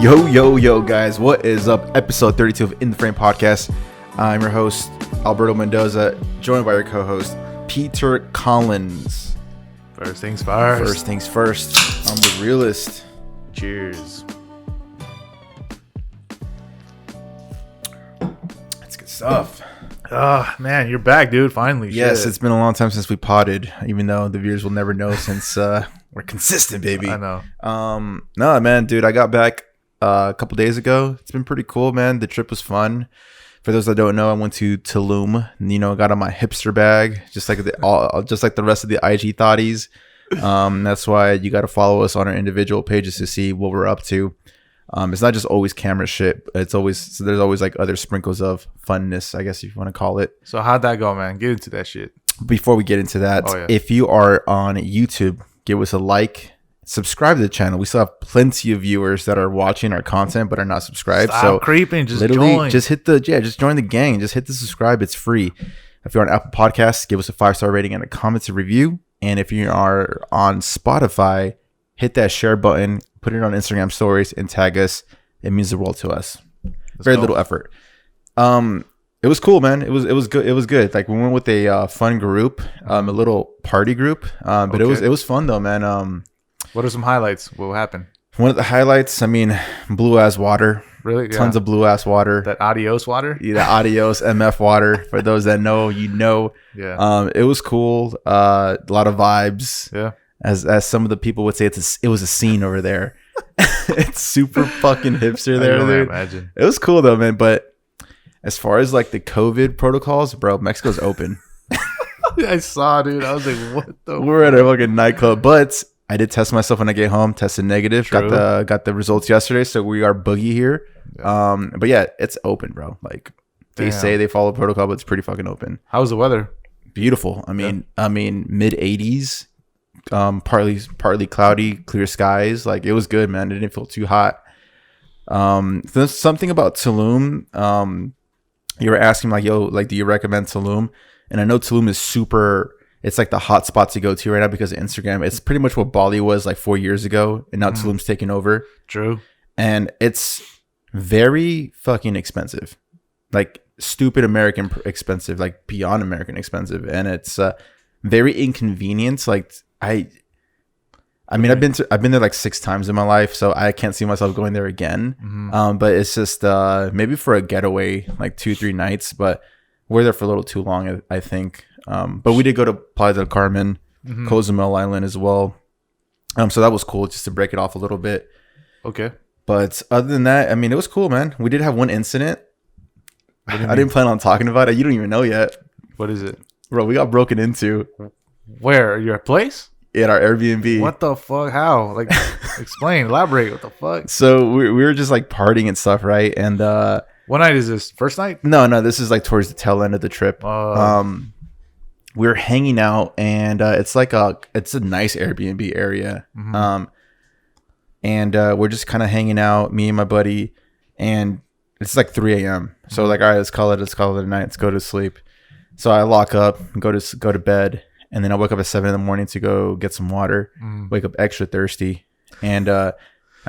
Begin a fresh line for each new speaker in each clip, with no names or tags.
Yo, guys, what is up? Episode 32 of In the Frame Podcast. I'm your host, Alberto Mendoza, joined by your co-host, Peter Collins.
First things first.
First things first. I'm the realist.
Cheers.
That's good stuff.
Oh, man, you're back, dude. Finally.
Yes,
Shit.
it's been a long time since we potted, even though the viewers will never know since we're consistent, baby.
I know.
No, man, dude, I got back a couple days ago. It's been pretty cool, man. The trip was fun. For those that don't know, I went to Tulum. And, got on my hipster bag, just like the rest of the IG thotties. That's why you got to follow us on our individual pages to see what we're up to. It's not just always camera shit. There's always like other sprinkles of funness, I guess if you want to call it.
So how'd that go, man? Get into that shit.
Before we get into that, If you are on YouTube, give us a like. Subscribe to the channel. We still have plenty of viewers that are watching our content but are not subscribed.
Stop creeping. Just
literally
join.
just join the gang. Just hit the subscribe. It's free. If you're on Apple Podcasts, give us a 5-star rating and a comment to review. And if you are on Spotify, hit that share button, put it on Instagram stories, and tag us. It means the world to us. Very little effort. It was cool, man. It was good. It was good. Like we went with a fun group, a little party group. But it was fun though, man.
What are some highlights? What happened?
One of the highlights, blue ass water.
Really?
Tons of blue ass water.
That Adios water?
Yeah, the Adios MF water. For those that know, Yeah. It was cool. A lot of vibes.
Yeah.
As some of the people would say, it was a scene over there. It's super fucking hipster there, dude.
Imagine.
It was cool though, man. But as far as like the COVID protocols, bro, Mexico's open.
I saw, dude. I was like, what the?
We're at a fucking nightclub, but I did test myself when I get home. Tested negative.
True.
Got the results yesterday, so we are boogie here. Yeah. But yeah, it's open, bro. Like they say they follow protocol, but it's pretty fucking open.
How was the weather? Beautiful.
I mean, mid 80s, partly cloudy, clear skies. Like it was good, man. It didn't feel too hot. There's something about Tulum. You were asking like, yo, like, do you recommend Tulum? And I know Tulum is super. It's like the hot spot to go to right now because of Instagram. It's pretty much what Bali was like 4 years ago, and now Tulum's taking over.
True.
And it's very fucking expensive, like stupid American expensive, like beyond American expensive, and it's very inconvenient. Like I've been there like 6 times in my life, so I can't see myself going there again. Mm-hmm. But it's just maybe for a getaway, like 2-3 nights. But we're there for a little too long, I think. But we did go to Playa del Carmen, Cozumel Island as well. So that was cool just to break it off a little bit.
Okay.
But other than that, it was cool, man. We did have one incident. I didn't plan on talking about it. You don't even know yet.
What is it?
Bro, we got broken into. Where?
Your place?
At our Airbnb.
What the fuck? How? Like, explain, elaborate. What the fuck?
So we were just like partying and stuff, right? And
what night is this? First night?
No. This is like towards the tail end of the trip. We were hanging out, and it's a nice Airbnb area. Mm-hmm. And we're just kind of hanging out, me and my buddy, and it's like 3 a.m. So like, all right, let's call it a night. Let's go to sleep. So I lock up, go to bed, and then I wake up at 7 a.m. to go get some water. Wake up extra thirsty, and I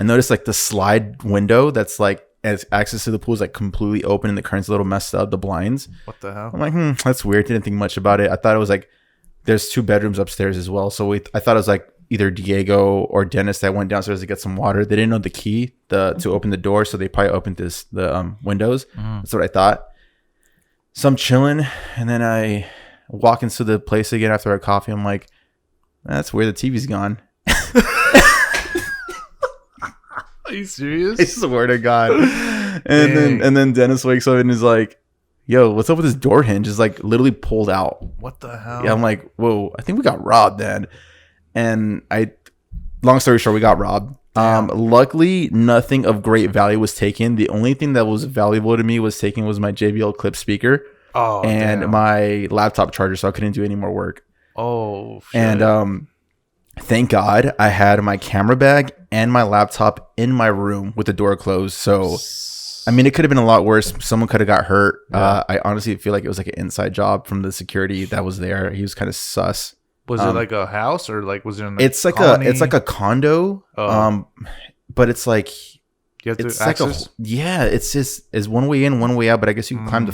noticed like the slide window that's like as access to the pool is like completely open, and the curtain's a little messed up, the blinds.
What the hell?
I'm like, that's weird. Didn't think much about it. I thought it was like there's 2 bedrooms upstairs as well. So I thought it was like either Diego or Dennis that went downstairs to get some water. They didn't know the key to open the door, so they probably opened the windows. That's what I thought. So I'm chilling, and then I walk into the place again after our coffee. I'm like, that's weird. The TV's gone.
Are you serious?
I swear to God. And then Dennis wakes up and is like, yo, what's up with this door hinge? It's like literally pulled out.
What the hell?
Yeah, I'm like, whoa, I think we got robbed then. And long story short, we got robbed. Luckily, nothing of great value was taken. The only thing that was valuable to me was my JBL Clip speaker and my laptop charger, so I couldn't do any more work.
Oh, shit.
And thank God I had my camera bag and my laptop in my room with the door closed. So, it could have been a lot worse. Someone could have got hurt. Yeah. I honestly feel like it was like an inside job from the security that was there. He was kind of sus.
Was it like a house or like was it?
It's like a condo. But it's like
You have to
it's
access?
it's one way in, one way out. But I guess you can climb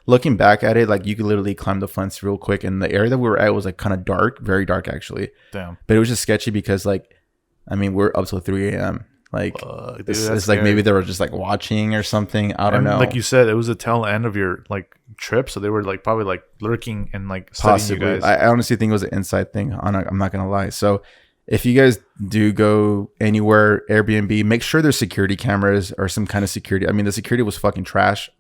looking back at it, like you could literally climb the fence real quick. And the area that we were at was like kind of dark, very dark actually.
Damn.
But it was just sketchy because like, I mean, we're up till 3 a.m. Like
dude,
it's like maybe they were just like watching or something. I don't know.
Like you said, it was the tail end of your like trip, so they were like probably like lurking and like studying you guys.
I honestly think it was an inside thing. I'm not gonna lie. So if you guys do go anywhere Airbnb, make sure there's security cameras or some kind of security. I mean, the security was fucking trash,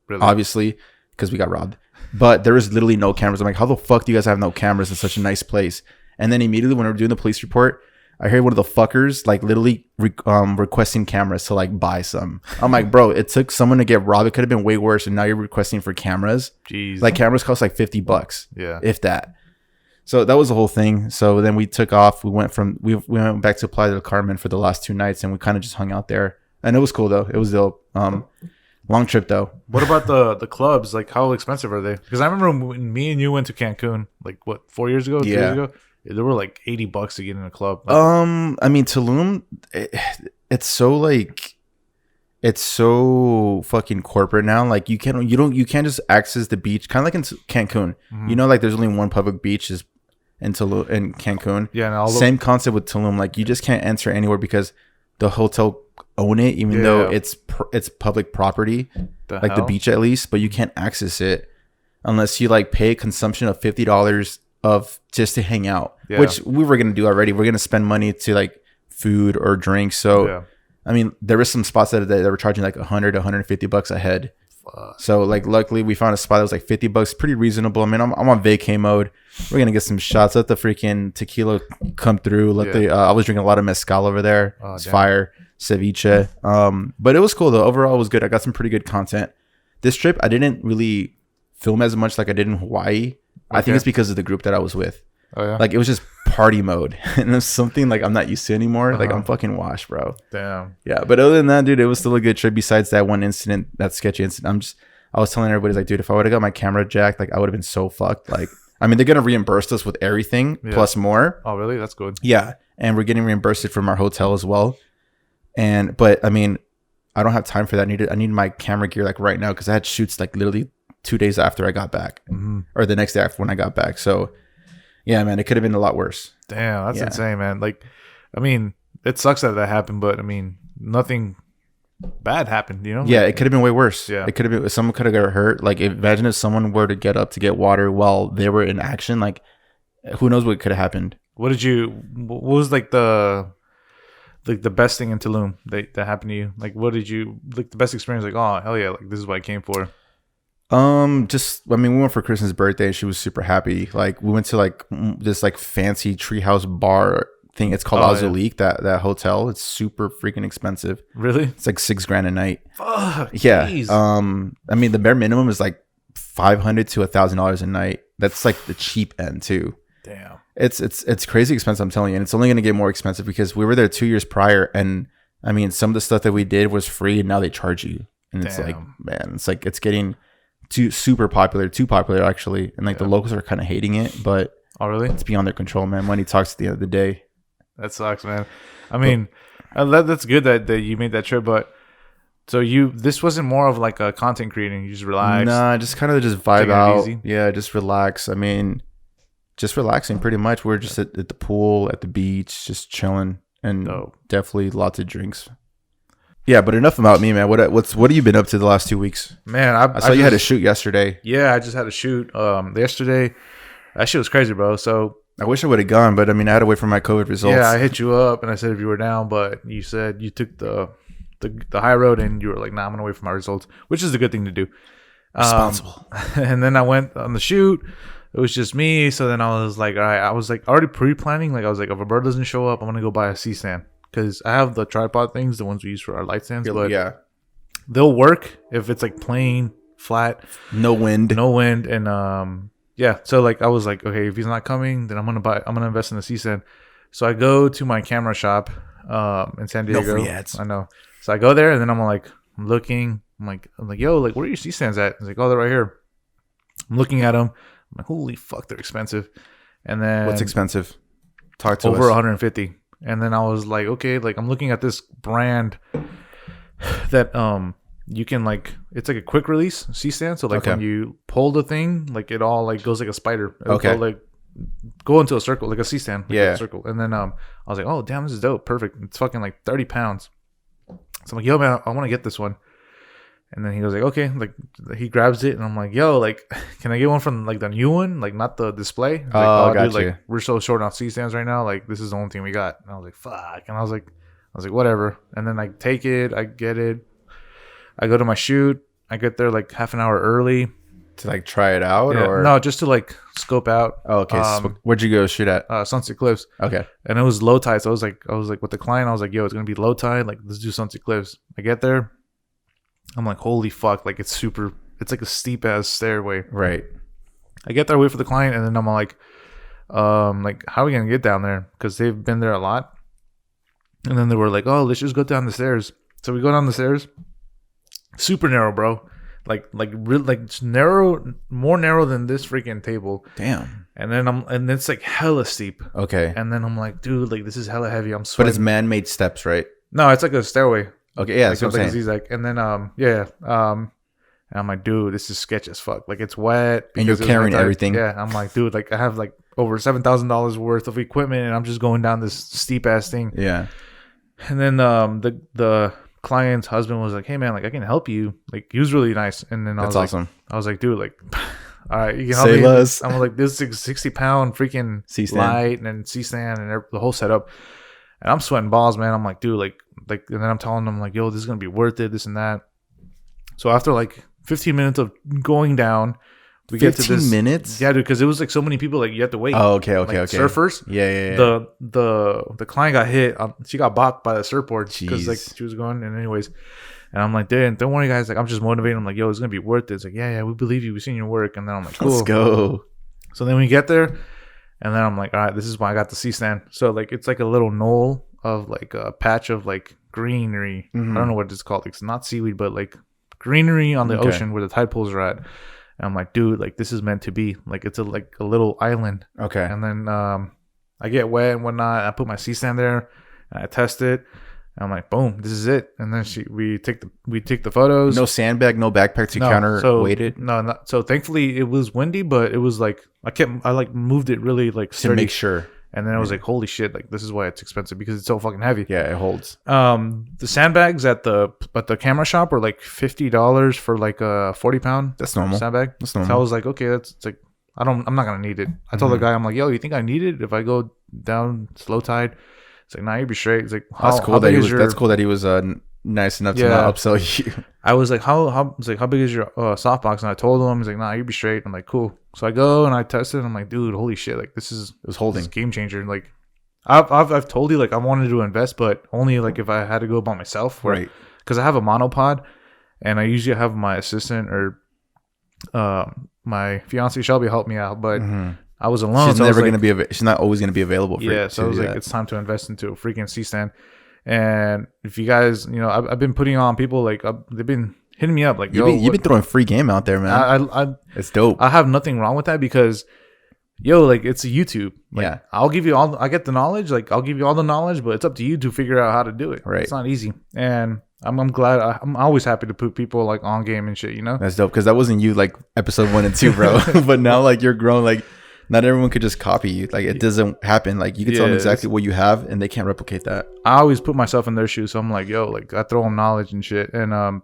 Really?
obviously, because we got robbed. But there was literally no cameras. I'm like, how the fuck do you guys have no cameras in such a nice place? And then immediately when we were doing the police report, I heard one of the fuckers like literally requesting cameras to like buy some. I'm like, bro, it took someone to get robbed. It could have been way worse, and now you're requesting for cameras.
Jeez.
Like cameras cost like $50.
Yeah.
If that. So that was the whole thing. So then we took off. We went went back to Playa del Carmen for the last 2 nights, and we kind of just hung out there. And it was cool though. It was dope. Long trip though.
What about the clubs? Like, how expensive are they? Because I remember when me and you went to Cancun, like what, 4 years ago, 3 years ago. They were like $80 to get in a club. Like,
I mean, Tulum, it's so fucking corporate now. Like you can't just access the beach. Kind of like in Cancun. You know, like there's only one public beach is in Tulum in Cancun.
Yeah, and
same concept with Tulum. Like you just can't enter anywhere because the hotel own it, even though it's public property, like the beach at least. But you can't access it unless you like pay a consumption of $50 of just to hang out, which we were gonna do already. We're gonna spend money to like food or drinks. So I mean, there was some spots that were charging like $100 to $150 a head. So like, luckily we found a spot that was like $50, pretty reasonable. I mean, I'm on vacay mode. We're gonna get some shots. Let the freaking tequila come through. I was drinking a lot of mezcal over there. It's fire, ceviche. But it was cool though. Overall, it was good. I got some pretty good content. This trip, I didn't really film as much like I did in Hawaii. I think it's because of the group that I was with. Oh yeah, like it was just party mode, and it's something like I'm not used to anymore. Like I'm fucking washed, bro.
Damn.
Yeah, but other than that, dude, it was still a good trip. Besides that one incident, that sketchy incident, I was telling everybody like, dude, if I would have got my camera jacked, like I would have been so fucked. Like, I mean, they're gonna reimburse us with everything plus more.
Oh really? That's good.
Yeah, and we're getting reimbursed from our hotel as well. But I mean, I don't have time for that. I need my camera gear like right now because I had shoots like literally 2 days after I got back, or the next day after when I got back. So yeah, man, it could have been a lot worse.
Damn, that's insane, man. Like, I mean, it sucks that happened, but I mean, nothing bad happened, you know?
Yeah, it could have been way worse.
Yeah,
it could have been. Someone could have got hurt. Like, imagine if someone were to get up to get water while they were in action. Like, who knows what could have happened? What
was like the best thing in Tulum that happened to you? Like, what did you like the best experience? Like, oh hell yeah, like this is what I came for.
I mean, we went for Kristen's birthday and she was super happy. Like we went to like this like fancy treehouse bar thing. It's called Azulik, that hotel. It's super freaking expensive.
Really?
It's like $6,000 a night.
Fuck.
Yeah.
Geez.
I mean, the bare minimum is like $500 to $1,000 a night. That's like the cheap end too.
Damn.
It's crazy expensive, I'm telling you. And it's only going to get more expensive because we were there 2 years prior. And I mean, some of the stuff that we did was free and now they charge you. And it's like, man, it's like, it's getting too popular actually, and like the locals are kind of hating it, but
really,
it's beyond their control, man. Money talks at the end of the day.
That sucks, man. I mean, that's good that you made that trip, but so this wasn't more of like a content creating. You just relax.
Nah, just kind of just vibe out. Easy. Yeah, just relax. I mean, just relaxing pretty much. We're just at the pool, at the beach, just chilling, and definitely lots of drinks. Yeah, but enough about me, man. What have you been up to the last 2 weeks?
Man,
I saw you had a shoot yesterday.
Yeah, I just had a shoot yesterday. That shit was crazy, bro. So
I wish I would have gone, but I mean, I had to wait for my COVID results.
Yeah, I hit you up and I said if you were down, but you said you took the high road and you were like, nah, I'm gonna wait for my results, which is a good thing to do.
Responsible.
And then I went on the shoot. It was just me. So then I was like, all right, I was like already pre-planning. Like I was like, if Alberto doesn't show up, I'm gonna go buy a C-stand. Because I have the tripod things, the ones we use for our light stands, but they'll work if it's like plain, flat,
no wind,
and so like I was like, okay, if he's not coming, then I'm gonna invest in the C-stand. So I go to my camera shop in San Diego.
No free ads.
I know. So I go there and then I'm looking. I'm like, yo, like where are your C-stands at? He's like, oh, they're right here. I'm looking at them. I'm like, holy fuck, they're expensive. And then
what's expensive? Talk to
over
us.
150. And then I was like, okay, like I'm looking at this brand that you can like it's like a quick release C-stand. So like when you pull the thing, like it all like goes like a spider. It'll go into a circle, like a C-stand. Like a circle. And then I was like, oh damn, this is dope. Perfect. It's fucking like 30 pounds. So I'm like, yo man, I want to get this one. And then he goes like, okay, like he grabs it, and I'm like, yo, like, can I get one from like the new one, like not the display? Like,
gotcha.
Dude, like we're so short on C-stands right now, like this is the only thing we got. And I was like, fuck, and I was like, whatever. And then I take it, I get it, I go to my shoot, I get there like half an hour early
to like try it out, or
no, just to like scope out.
Oh, okay. So where'd you go shoot at?
Sunset Cliffs. Okay. And it was low tide, so I was like with the client, I was like, yo, it's gonna be low tide, like let's do Sunset Cliffs. I get there. I'm like, holy fuck, like it's like a steep ass stairway.
Right.
I get there, wait for the client, and then I'm like, how are we gonna get down there? Because they've been there a lot. And then they were like, oh, let's just go down the stairs. So we go down the stairs. Super narrow, bro. Like narrow, more narrow than this freaking table.
Damn.
And then and it's like hella steep.
Okay.
And then I'm like, dude, like this is hella heavy. I'm sweating.
But it's man-made steps, right?
No, it's like a stairway.
Okay, yeah, that's
like,
what I'm
saying. Zigzag. And then and I'm like, dude, this is sketch as fuck. Like it's wet.
And you're carrying everything.
Yeah, I'm like, dude, like I have like over $7,000 worth of equipment, and I'm just going down this steep ass thing.
Yeah.
And then the client's husband was like, hey man, like I can help you. Like he was really nice. And then
that's awesome.
I was like, dude, like, all right, you can help
me.
Less. I'm like, this is 60-pound freaking
C-stand.
light and then C-stand and the whole setup. And I'm sweating balls, man. I'm like, dude, like, and then I'm telling them, like, yo, this is going to be worth it, this and that. So after, like, 15 minutes of going down, we get to this. 15
minutes?
Yeah, dude, because it was, like, so many people, like, you have to wait.
Oh, okay.
Like, surfers.
Yeah.
The client got hit. She got balked by the surfboard because, like, she was going. And anyways, and I'm like, dude, don't worry, guys. Like, I'm just motivated. I'm like, yo, it's going to be worth it. It's like, yeah, we believe you. We've seen your work. And then I'm like, cool.
Let's go.
So then we get there. And then I'm like, all right, this is why I got the C-stand. So, like, it's like a little knoll of, like, a patch of, like, greenery. Mm-hmm. I don't know what it's called. It's not seaweed, but, like, greenery on the ocean where the tide pools are at. And I'm like, dude, like, this is meant to be. Like, it's a little island.
Okay.
And then I get wet and whatnot. I put my C-stand there, and I test it. And I'm like, boom, this is it. And then we take the photos.
No sandbag, no backpack to counterweight it.
No. So thankfully it was windy, but it was like I like moved it really like sturdy.
To make sure.
And then I was like, holy shit, like this is why it's expensive, because it's so fucking heavy.
Yeah, it holds.
The sandbags at the camera shop were like $50 for like a 40-pound.
That's normal.
Sandbag.
That's normal.
So I was like, okay, it's like I'm not gonna need it. I told the guy, I'm like, yo, you think I need it if I go down slow tide? It's like, nah, you'd be straight. It's like,
that's cool that he was nice enough to not upsell you.
I was like, how big is your softbox? And I told him, he's like, nah, you'd be straight. I'm like, cool. So I go and I test it. And I'm like, dude, holy shit, like it was holding. This is a game changer. Like I've told you, like I wanted to invest, but only like if I had to go by myself,
right?
Because I have a monopod, and I usually have my assistant or my fiance Shelby help me out, but. Mm-hmm. I was alone.
She's never going to be. She's not always going to be available.
So I was like, it's time to invest into a freaking C-stand. And if you guys, I've been putting on people like they've been hitting me up like,
you've been throwing free game out there, man. It's dope.
I have nothing wrong with that because, like it's a YouTube. Like, I'll give you all. I get the knowledge. Like I'll give you all the knowledge, but it's up to you to figure out how to do it.
Right.
It's not easy. And I'm glad. I'm always happy to put people like on game and shit.
That's dope because that wasn't you like episode 1 and 2, bro. But now like you're grown like. Not everyone could just copy you. Like it doesn't happen. Like you can tell them exactly what you have, and they can't replicate that.
I always put myself in their shoes, so I'm like, yo, like I throw them knowledge and shit. And I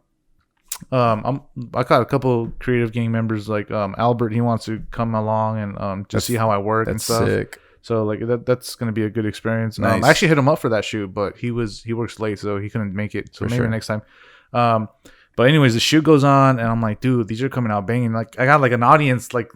got a couple creative gang members like Albert. He wants to come along and just see how I work and stuff. Sick. So like that's gonna be a good experience.
Nice.
I actually hit him up for that shoot, but he works late, so he couldn't make it. So maybe next time. But anyways, the shoot goes on, and I'm like, dude, these are coming out banging. Like I got like an audience like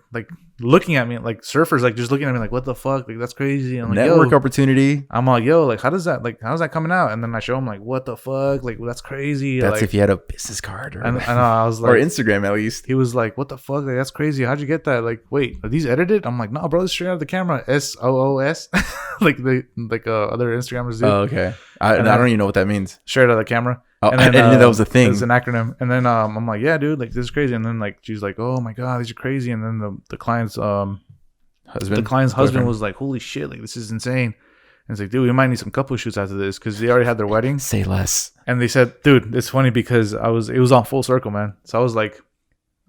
looking at me, like surfers, like just looking at me like, what the fuck? Like that's crazy. I'm like,
network opportunity.
I'm like, yo, like how's that coming out? And then I show them like, what the fuck? Like that's crazy.
That's
like,
if you had a business card or
I know, I was like,
or Instagram at least.
He was like, what the fuck? Like that's crazy. How'd you get that? Like, wait, are these edited? I'm like, no, bro, this straight out of the camera. SOOS. like other Instagrammers do.
Oh, okay. I don't even know what that means.
Straight out of the camera.
Oh, and then, I didn't know that was a thing.
It's an acronym. And then I'm like, yeah, dude, like this is crazy. And then like she's like, oh my god, these are crazy. And then the client's husband was like, holy shit, like this is insane. And it's like, dude, we might need some couple shoots after this because they already had their wedding.
Say less.
And they said, dude, it's funny because it was on full circle, man. So I was like,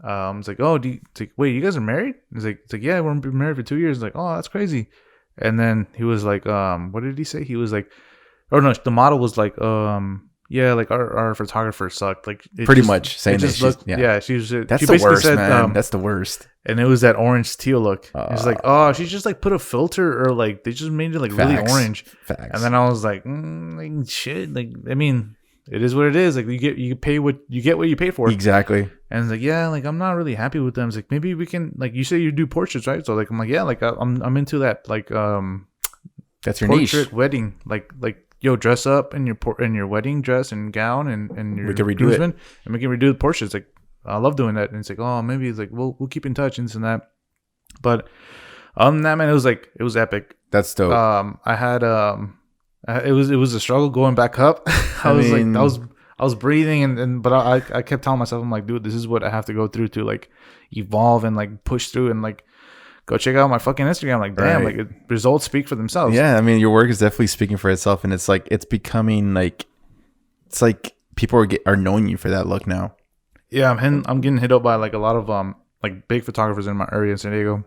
it's like, oh, wait, you guys are married? It's like, yeah, we're been married for 2 years. It's like, oh, that's crazy. And then he was like, what did he say? He was like, oh no, the model was like, yeah, like our photographer sucked. Like
pretty much saying that.
She was.
That's
she
the worst,
said,
man. That's the worst.
And it was that orange teal look. It's like, oh, she just like put a filter or like they just made it like really orange.
Facts.
And then I was like, like shit. Like I mean, it is what it is. Like you get what you pay for.
Exactly.
And it's like, yeah, like I'm not really happy with them. It's like maybe we can, like you say you do portraits, right? So like I'm like, yeah, like I'm into that. Like
that's your
portrait
niche.
Wedding. Like yo, dress up in your wedding dress and gown and your
we can redo
groomsman,
it.
and we can redo the portraits. Like I love doing that. And it's like, oh, maybe it's like we'll keep in touch and this and that. But that man, it was epic.
That's dope.
I had it was a struggle going back up. I was breathing but I kept telling myself, I'm like, dude, this is what I have to go through to like evolve and like push through and like go check out my fucking Instagram. Like, damn,
right.
like results speak for themselves.
Yeah, I mean, your work is definitely speaking for itself, and it's like it's becoming like it's like people are knowing you for that look now.
Yeah, I'm getting hit up by like a lot of like big photographers in my area in San Diego,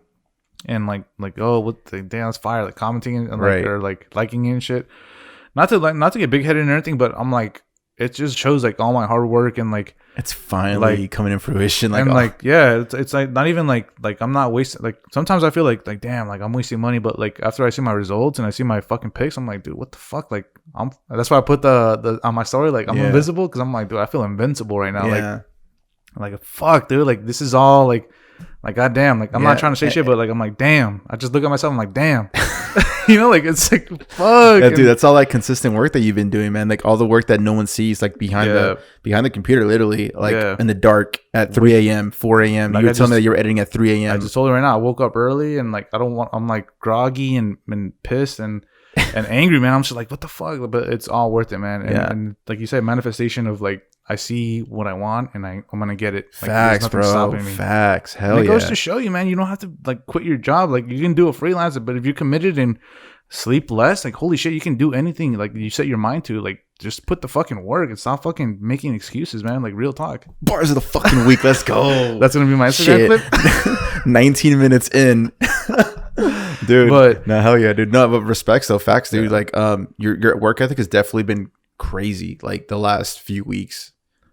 and like oh, what the damn, that's fire, like commenting and like
right.
or like liking it and shit. Not to get big headed and everything, but I'm like, it just shows like all my hard work and like
it's finally
like,
coming in fruition. Like,
and like yeah, it's like not even like I'm not wasting. Like sometimes I feel like damn, like I'm wasting money, but like after I see my results and I see my fucking pics, I'm like, dude, what the fuck? Like that's why I put the on my story like I'm invisible, because I'm like, dude, I feel invincible right now.
Yeah.
Like fuck, dude, like this is all like goddamn, like I'm not trying to say shit, but like I'm like, damn, I just look at myself, I'm like, damn. You know, like it's like fuck.
Yeah, dude, that's all like consistent work that you've been doing, man. Like all the work that no one sees, like behind the computer, literally, like in the dark at 3 a.m., 4 a.m. Like you were telling me that you were editing at 3 a.m.
I just told you right now, I woke up early and like I'm like groggy and pissed and angry, man. I'm just like, what the fuck? But it's all worth it, man. And like you said, manifestation of like I see what I want and I'm gonna get it. Like,
facts, bro. Facts. Hell yeah.
It goes to show you, man, you don't have to like quit your job. Like you can do a freelancer, but if you're committed and sleep less, like holy shit, you can do anything like you set your mind to. Like just put the fucking work and stop fucking making excuses, man. Like real talk.
Bars of the fucking week. Let's go.
That's gonna be my Instagram clip.
19 minutes in. Dude, but no, hell yeah, dude. No, but respects though, facts, dude. Like your work ethic has definitely been crazy like the last few weeks.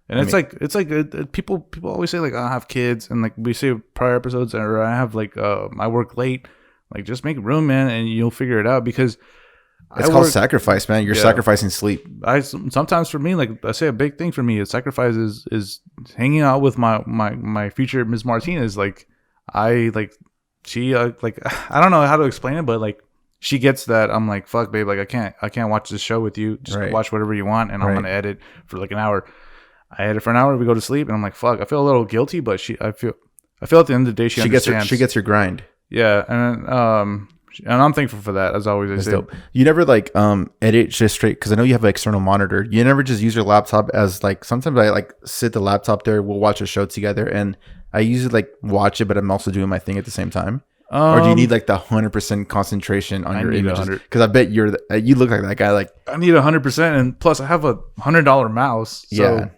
And it's like people always say like I have kids, and like we say prior episodes, or I have like I work late. Like just make room, man, and you'll figure it out, because
it's called sacrifice, man. You're sacrificing sleep.
Sometimes for me, like I say, a big thing for me is sacrifice is hanging out with my future Ms. Martinez. Like she like I don't know how to explain it, but like she gets that I'm like, fuck, babe, like I can't watch this show with you. Just watch whatever you want, and I'm gonna edit for like an hour. I edit for an hour, we go to sleep, and I'm like, fuck. I feel a little guilty, but I feel at the end of the day she understands.
She gets her grind.
Yeah, and I'm thankful for that, as always. I say.
Dope. You never like edit just straight, because I know you have an external monitor. You never just use your laptop as like, sometimes I like sit the laptop there, we'll watch a show together, and I usually like watch it, but I'm also doing my thing at the same time. Or do you need like the 100% concentration on your images? Because I bet you look like that guy. Like
I need 100%, and plus I have a $100 mouse. So
yeah.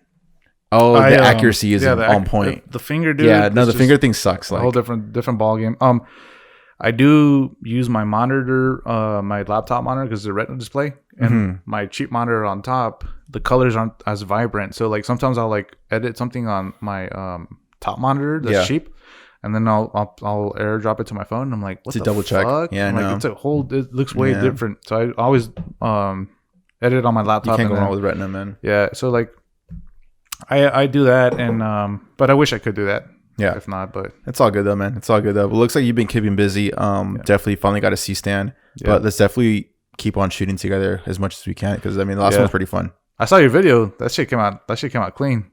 Oh, the accuracy is on point.
The finger, dude.
Yeah, no, the finger thing sucks.
A whole different ball game. I do use my monitor, my laptop monitor, because it's a Retina display, and my cheap monitor on top, the colors aren't as vibrant. So like sometimes I'll like edit something on my top monitor that's cheap, and then I'll airdrop it to my phone. And I'm like, what the double check?
Yeah,
like, it's it looks way different. So I always edit on my laptop.
You can't go wrong with Retina, man.
Yeah, so like. I do that, and but I wish I could do that.
Yeah,
if not, but
it's all good though, man. It's all good though. It looks like you've been keeping busy. Definitely finally got a C-stand, but let's definitely keep on shooting together as much as we can, because I mean the last one was pretty fun.
I saw your video. That shit came out clean.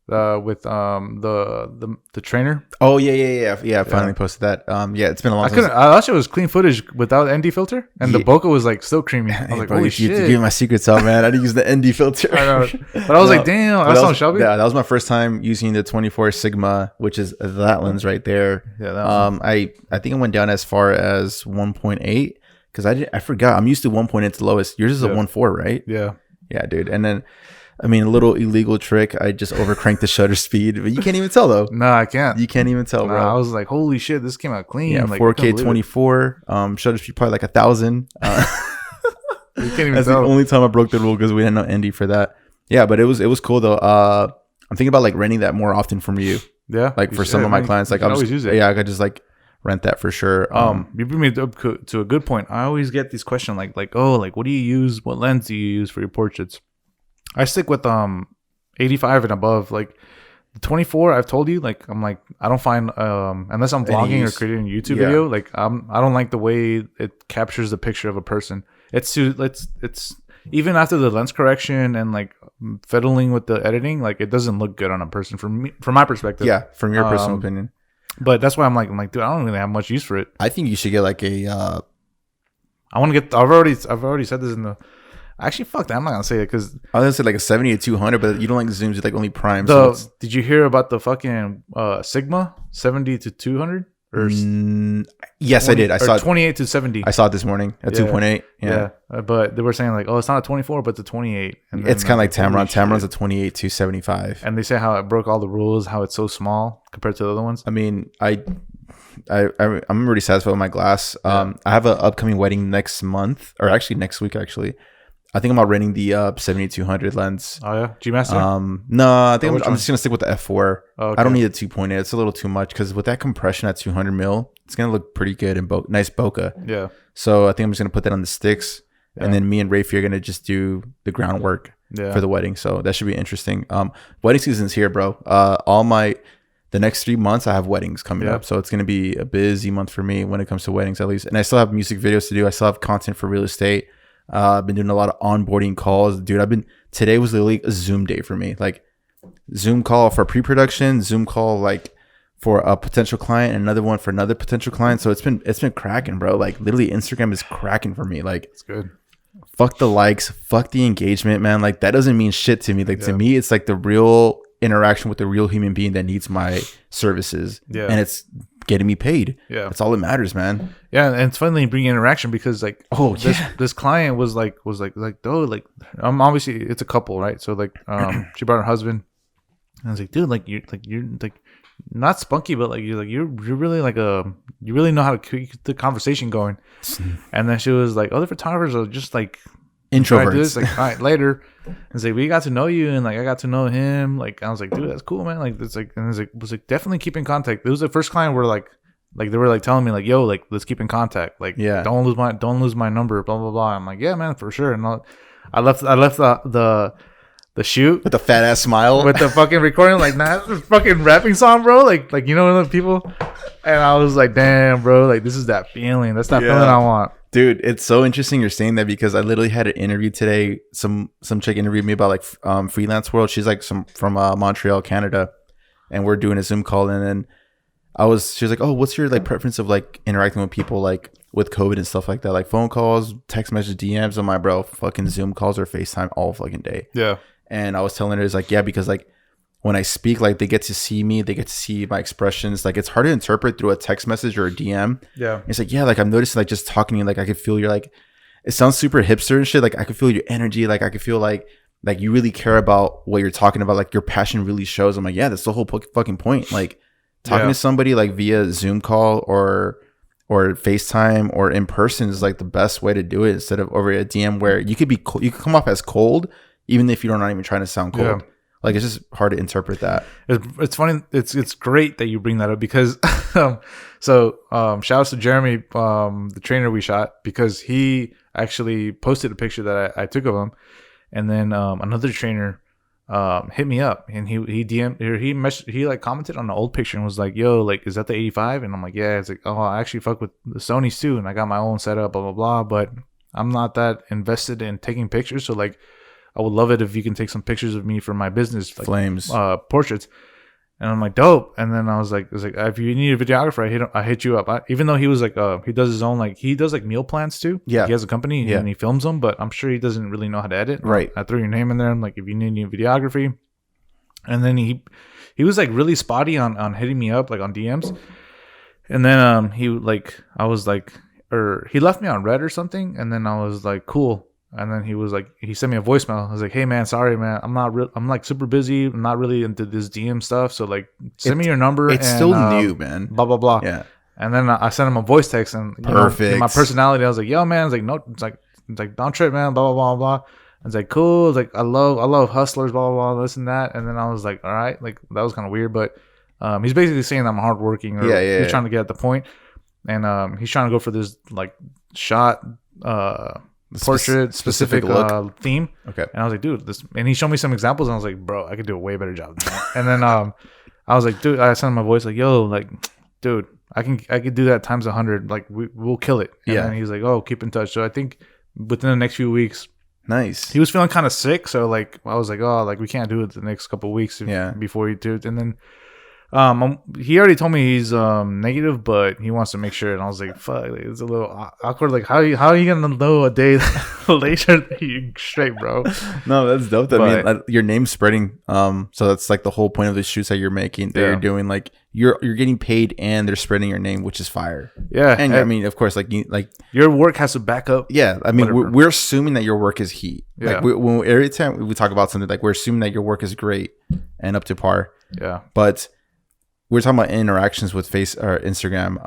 With the trainer.
Oh yeah. I finally posted that. It's been a long time.
I thought it was clean footage without ND filter, and the bokeh was like still creamy. I was like, holy shit!
You give my secrets out, man. I didn't use the ND filter.
I know, but I was like, damn, that's on Shelby.
Yeah, that was my first time using the 24 Sigma, which is that lens right there.
Yeah, that
I think it went down as far as 1.8. because I forgot. I'm used to 1.8 to lowest. Yours is a 1.4, right?
Yeah.
Yeah, dude. And then, I mean, a little illegal trick. I just overcranked the shutter speed, but you can't even tell though.
No, I can't.
You can't even tell, bro.
I was like, holy shit, this came out clean.
Yeah,
like,
4K 24. Shutter speed probably like 1,000.
You can't even
That's
tell.
the only time I broke the rule because we didn't know Andy for that. Yeah, but it was cool though. I'm thinking about like renting that more often from you.
Yeah,
like for some of my clients, like I always use it. Yeah, I could just like rent that for sure.
You bring me up to a good point. I always get these questions like what do you use? What lens do you use for your portraits? I stick with 85 and above. Like the 24, I've told you, like I'm like I don't find unless I'm vlogging or creating a YouTube video, like I don't like the way it captures the picture of a person. It's even after the lens correction and like fiddling with the editing, like it doesn't look good on a person from my perspective.
Yeah, from your personal opinion.
But that's why I'm like, dude, I don't really have much use for it.
I think you should get like a.
I want to get. I've already said this in the. Actually, fuck that. I'm not gonna say it because
I was gonna say like a 70 to 200, but you don't like zooms, you like only prime.
Did you hear about the fucking Sigma 70 to 200? Or
yes,
20,
I did. I saw
28 to 70.
I saw it this morning at 2.8. Yeah.
But they were saying like, oh, it's not a 24, but it's a 28. And
it's kind of like Tamron. Tamron's a 28 to 75.
And they say how it broke all the rules, how it's so small compared to the other ones.
I mean, I'm already satisfied with my glass. I have an upcoming wedding next month, or actually next week. Actually, I think I'm about renting the 7200 lens.
Oh yeah, G Master.
No, I think I'm just gonna stick with the f4.
Oh, okay.
I don't need a 2.8. It's a little too much because with that compression at 200 mil, it's gonna look pretty good and nice bokeh.
Yeah.
So I think I'm just gonna put that on the sticks, and then me and Rafe are gonna just do the groundwork for the wedding. So that should be interesting. Wedding season's here, bro. The next 3 months I have weddings coming up, so it's gonna be a busy month for me when it comes to weddings, at least. And I still have music videos to do. I still have content for real estate. I've been doing a lot of onboarding calls, dude. Today was literally a Zoom day for me, like Zoom call for pre-production, Zoom call like for a potential client, and another one for another potential client. So it's been cracking, bro. Like literally Instagram is cracking for me. Like
it's good.
Fuck the likes, fuck the engagement, man. Like that doesn't mean shit to me. Like to me, it's like the real interaction with the real human being that needs my services, and it's getting me paid. That's all that matters, man.
And it's funny bringing interaction because like this client was like obviously it's a couple, right? So like she brought her husband, and I was like, dude, you're not spunky, but you're really you really know how to keep the conversation going. And then she was like, other photographers are just like introverts. Like, all right, later. It's like we got to know you, and like I got to know him. Like I was like, dude, that's cool, man. Like it's like, and it was like definitely keep in contact. It was the first client where like they were like telling me like, yo, like let's keep in contact. Like don't lose my number. Blah blah blah. I'm like, yeah, man, for sure. And I left the shoot
with a fat ass smile
with the fucking recording like fucking rapping song, bro. Like you know the people. And I was like, damn, bro. Like this is that feeling. That's that feeling I want.
Dude, it's so interesting you're saying that because I literally had an interview today. Some chick interviewed me about like freelance world. She's like from Montreal, Canada, and we're doing a Zoom call. And then she was like, oh, what's your like preference of like interacting with people like with COVID and stuff like that, like phone calls, text message, DMs? I'm like, bro, fucking Zoom calls or FaceTime all fucking day.
Yeah.
And I was telling her, it's like, yeah, because like when I speak, like they get to see me, they get to see my expressions. Like it's hard to interpret through a text message or a DM.
Yeah.
It's like, yeah, like I'm noticing like just talking to you, like I could feel your like, it sounds super hipster and shit. Like I could feel your energy. Like I could feel like you really care about what you're talking about. Like your passion really shows. I'm like, yeah, that's the whole fucking point. Like talking to somebody like via Zoom call or FaceTime or in person is like the best way to do it instead of over a DM where you could you could come off as cold even if you're not even trying to sound cold. Yeah. Like it's just hard to interpret that.
It's funny. It's great that you bring that up because shout outs to Jeremy, the trainer we shot, because he actually posted a picture that I took of him, and then another trainer hit me up and he DM'd or he like commented on the old picture and was like, yo, like is that the 85? And I'm like, yeah. It's like, oh, I actually fuck with the Sonys too, and I got my own setup, blah blah blah, but I'm not that invested in taking pictures, so like I would love it if you can take some pictures of me for my business, like,
flames,
portraits. And I'm like, dope. And then I was like, if you need a videographer, I hit you up. Even though he was like, he does his own, like he does like meal plans too.
Yeah,
he has a company and he films them, but I'm sure he doesn't really know how to edit.
Right.
I threw your name in there. I'm like, if you need new videography. And then he was like really spotty on hitting me up like on DMs. And then he like, I was like, or he left me on red or something, and then I was like, cool. And then he sent me a voicemail. I was like, hey man, sorry man, I'm like super busy. I'm not really into this DM stuff. So like, send me your number.
It's still new, man.
Blah blah blah.
Yeah.
And then I sent him a voice text, and
perfect.
My personality, I was like, yo man, it's like no, it's like don't trip, man. Blah blah blah blah. It's like cool. It's like I love hustlers. Blah blah blah. This and that. And then I was like, all right, like that was kind of weird, but he's basically saying I'm hardworking. Or he's trying to get at the point, and he's trying to go for this like shot. Portrait specific theme.
Okay.
And I was like, dude, and he showed me some examples, and I was like, bro, I could do a way better job than that. And then I was like, dude, I sent him my voice like, yo, like, dude, I could do that times 100. Like we'll kill it. And then he's like, oh, keep in touch. So I think within the next few weeks.
Nice.
He was feeling kind of sick, so like I was like, oh, like we can't do it the next couple of weeks before you do it. And then he already told me he's negative, but he wants to make sure. And I was like, fuck, like, it's a little awkward. Like how are you gonna know a day later that you're straight, bro?
No, that's dope. I mean, your name's spreading. So that's like the whole point of the shoots that you're making. That you're doing, like you're getting paid, and they're spreading your name, which is fire.
Yeah,
and I mean, of course, like
your work has to back up.
Yeah, I mean, we're assuming that your work is heat.
Yeah.
Like every time we talk about something, like we're assuming that your work is great and up to par.
Yeah,
but we're talking about interactions with face or Instagram.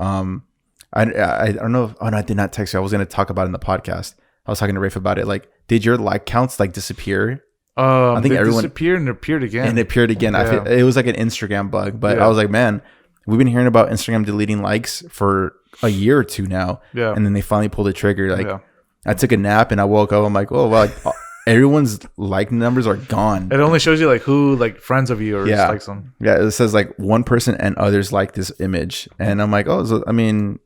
I don't know. Oh no, I did not text you. I was going to talk about it in the podcast. I was talking to Rafe about it. Like, did your like counts like disappear?
I think everyone disappeared and appeared again.
And it appeared again. Yeah. I feel, it was like an Instagram bug, but I was like, man, we've been hearing about Instagram deleting likes for a year or two now. Yeah. And then they finally pulled the trigger. Like, I took a nap and I woke up. I'm like, oh, well, like, everyone's like numbers are gone.
It only shows you like who like friends of you or just like some.
Yeah, it says like one person and others like this image, and I'm like, oh, so, I mean,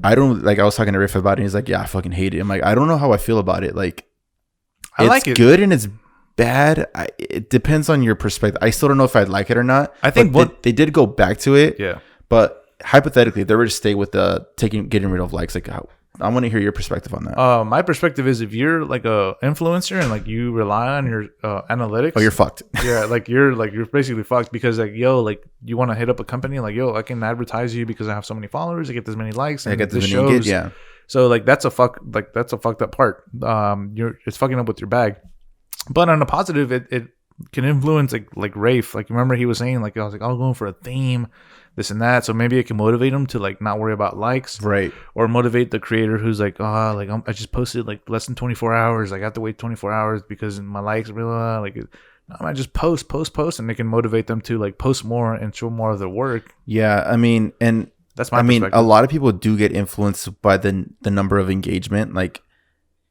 I don't like. I was talking to Riff about it. And he's like, yeah, I fucking hate it. I'm like, I don't know how I feel about it. Like,
I like it.
Good and it's bad. It depends on your perspective. I still don't know if I'd like it or not.
I think
they did go back to it.
Yeah,
but hypothetically, if they were to stay with the getting rid of likes, like how. I want to hear your perspective on that.
My perspective is if you're like a influencer and like you rely on your analytics,
oh, you're fucked.
Yeah, you're basically fucked because like yo, like you want to hit up a company like yo, I can advertise you because I have so many followers, I get this many likes, and I get this shows.
Yeah.
So like that's a fucked up part. It's fucking up with your bag. But on a positive, it can influence like Rafe. Like remember he was saying like I was going for a theme. This and that, so maybe it can motivate them to like not worry about likes,
right? Or
motivate the creator who's like, oh, like I just posted like less than 24 hours. Like, I have to wait 24 hours because my likes, blah, like, I just post, and they can motivate them to like post more and show more of their work.
Yeah, I mean, and
that's my perspective.
A lot of people do get influenced by the number of engagement. Like,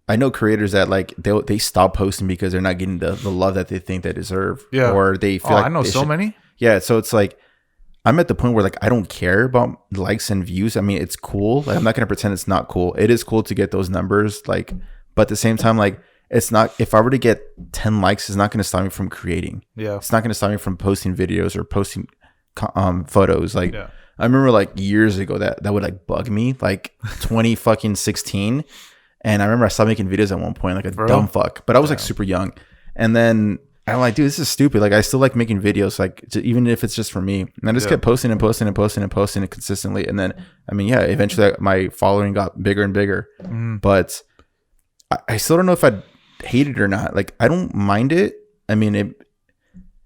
I know creators that like they stop posting because they're not getting the love that they think they deserve.
Yeah,
or they feel like
I know so many.
Yeah, so it's like. I'm at the point where like I don't care about likes and views. I mean, it's cool. Like I'm not gonna pretend it's not cool. It is cool to get those numbers. Like, but at the same time, like it's not. If I were to get 10 likes, it's not gonna stop me from creating.
Yeah,
it's not gonna stop me from posting videos or posting photos. Like I remember like years ago that would like bug me. Like 2016, and I remember I stopped making videos at one point, like a dumb fuck. But I was like super young, and then. I'm like, dude, this is stupid. Like, I still like making videos, like, even if it's just for me. And I just kept posting and posting and posting and posting it consistently. And then, I mean, yeah, eventually my following got bigger and bigger. But I still don't know if I'd hate it or not. Like, I don't mind it. I mean,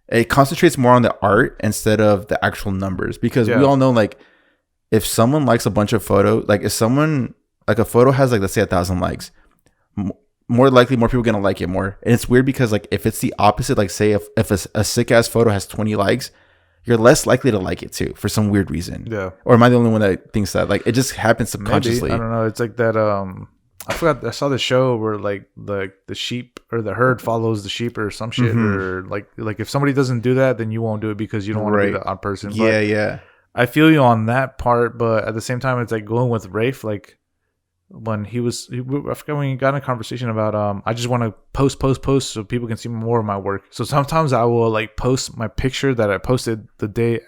it concentrates more on the art instead of the actual numbers. Because we all know, like, if someone likes a bunch of photos, like, if someone, like, a photo has, like, let's say 1,000 likes, more likely more people are gonna like it more. And it's weird because like if it's the opposite, like say if a sick ass photo has 20 likes, you're less likely to like it too for some weird reason.
Yeah.
Or am I the only one that thinks that? Like it just happens subconsciously.
Maybe. I don't know. It's like that I forgot, I saw the show where like the sheep or the herd follows the sheep or some shit, or like if somebody doesn't do that, then you won't do it because you don't want to be the odd person. But
yeah.
I feel you on that part, but at the same time it's like going with Rafe, like when I forgot when he got in a conversation about I just want to post so people can see more of my work. So sometimes I will like post my picture that I posted the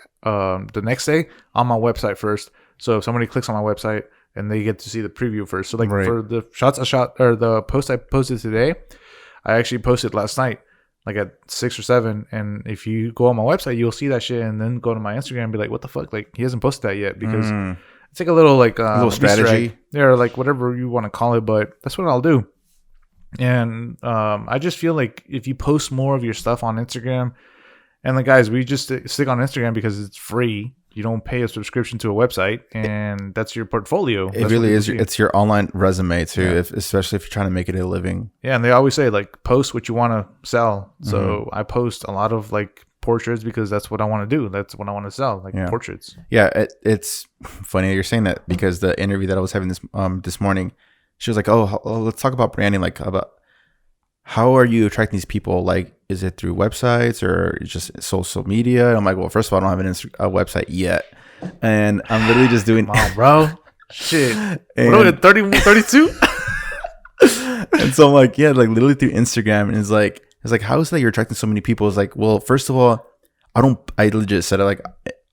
next day on my website first. So if somebody clicks on my website and they get to see the preview first. So like for the shots I shot or the post I posted today, I actually posted last night like at 6 or 7, and if you go on my website you'll see that shit, and then go to my Instagram and be like, what the fuck, like he hasn't posted that yet, because It's like a little like
a little strategy.
Yeah, or like whatever you want to call it, but that's what I'll do. And I just feel like if you post more of your stuff on Instagram, and like guys, we just stick on Instagram because it's free. You don't pay a subscription to a website, and that's your portfolio.
It really is. It's your online resume too, especially if you're trying to make it a living.
Yeah, and they always say like post what you want to sell. So I post a lot of like portraits because that's what I want to do. That's what I want to sell, like portraits.
Yeah, it's funny that you're saying that because the interview that I was having this morning, she was like, "Oh, let's talk about branding. Like, about how are you attracting these people? Like, is it through websites or just social media?" And I'm like, "Well, first of all, I don't have a website yet, and I'm literally just doing."
Come on, bro. Shit. What are we, 32?
And so I'm like, yeah, like literally through Instagram, and it's like, how is it that you're attracting so many people? It's like, well, first of all, I legit said it, like,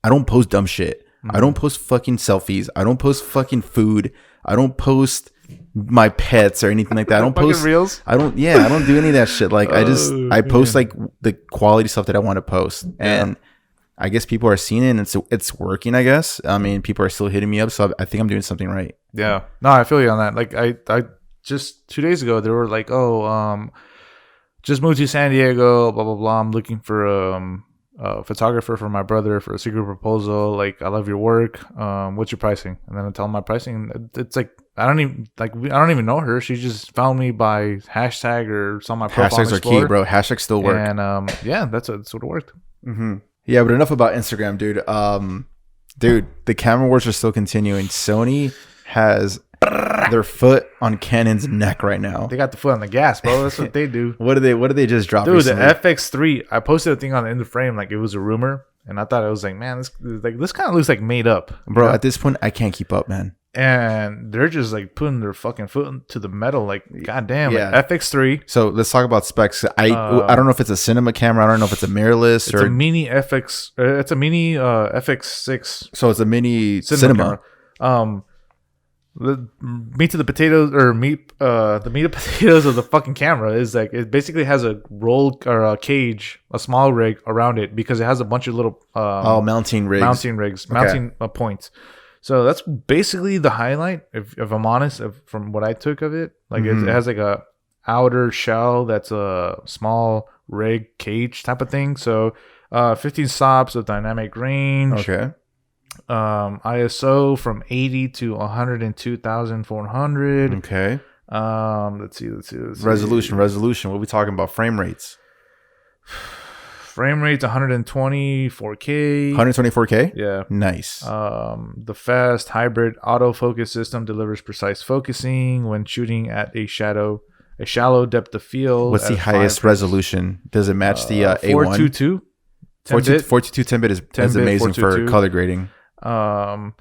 I don't post dumb shit. I don't post fucking selfies. I don't post fucking food. I don't post my pets or anything like that. I don't post
reels.
I don't do any of that shit. Like, I post like the quality stuff that I want to post. And I guess people are seeing it, and it's working, I guess. I mean, people are still hitting me up, so I think I'm doing something right.
Yeah. No, I feel you on that. Like, I just 2 days ago, they were like, "Oh, just moved to San Diego, blah blah blah. I'm looking for a photographer for my brother for a secret proposal. Like, I love your work. What's your pricing?" And then I tell them my pricing. It's like I don't even know her. She just found me by hashtag or some of my profile.
Hashtags are key, bro. Hashtags still work.
And that's what it worked.
Mm-hmm. Yeah, but enough about Instagram, dude. Dude, the camera wars are still continuing. Sony has their foot on Canon's neck right now.
They got the foot on the gas, bro. That's what they do.
What did they just drop?
Dude,
recently?
The FX3. I posted a thing on the end of frame like it was a rumor, and I thought it was like, man, this kind of looks like made up,
bro. Know? At this point, I can't keep up, man.
And they're just like putting their fucking foot to the metal, like goddamn. Yeah. Like FX3.
So let's talk about specs. I don't know if it's a cinema camera. I don't know if it's a mirrorless
or a mini FX. It's a mini FX6.
So it's a mini cinema.
The meat to the potatoes, or the meat and potatoes of the fucking camera is like it basically has a roll or a cage, a small rig around it because it has a bunch of little
mounting rigs,
mounting points. So that's basically the highlight. If I'm honest, from what I took of it, like it has like a outer shell that's a small rig cage type of thing. So 15 stops of dynamic range.
Okay.
ISO from 80 to 102,400.
Okay.
Let's see.
Resolution. What are we talking about? Frame rates.
Frame rate's 124K.
124K?
Yeah.
Nice.
The fast hybrid autofocus system delivers precise focusing when shooting at a shallow depth of field.
What's the highest resolution? Does it match the A1?
422.
422 10-bit is amazing for color grading.
I'm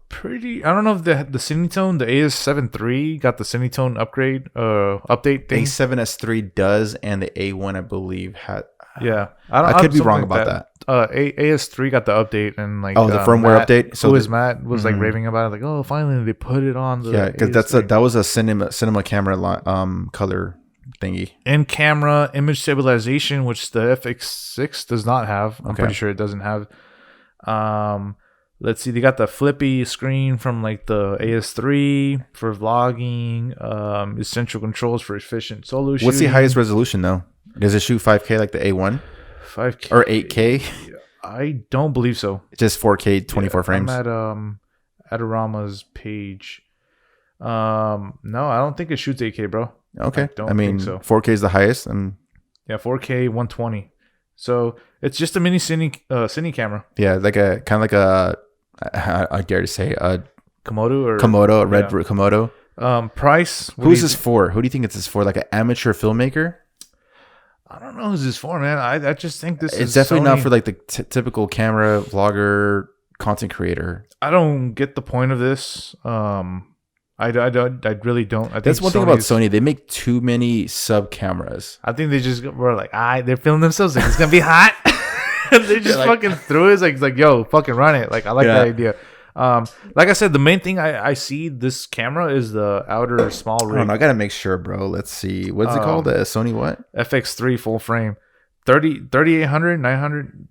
pretty. I don't know if the Cinetone, the AS7 III got the Cinetone update thing.
A7S3 does, and the A1 I believe had.
Yeah,
I could be wrong about that.
AS3 got the update, and like
the firmware update.
So Matt was like raving about it, like, oh, finally they put it on the
because that was a cinema camera color thingy.
In camera image stabilization, which the FX6 does not have. I'm pretty sure it doesn't have. Let's see, they got the flippy screen from like the AS3 for vlogging. Essential controls for efficient solo shooting.
What's the highest resolution though? Does it shoot 5K like the A1?
5K
or 8K?
I don't believe so.
Just 4K, 24 frames.
I'm at Adorama's page. No, I don't think it shoots 8K, bro.
Okay. I mean, think so. 4K is the highest.
Yeah, 4K 120. So it's just a mini cine camera.
Yeah, like a kind of like a I dare to say a
Komodo,
a red Komodo.
Price.
Who's this for? Who do you think it's this for? Like an amateur filmmaker?
I don't know who's this for, man. I just think this
it's
is
definitely
Sony.
Not for like the typical camera vlogger content creator.
I don't get the point of this. I really don't. I
That's one thing about Sony. They make too many sub cameras.
I think they just were like, they're filming themselves. Like, it's gonna be hot. They just fucking threw it. It's like, yo, fucking run it. Like, I like that idea. Like I said, the main thing I see this camera is the outer small rig.
I gotta make sure, bro. Let's see. What's it called? The Sony what?
FX3 full frame. 3800, 900.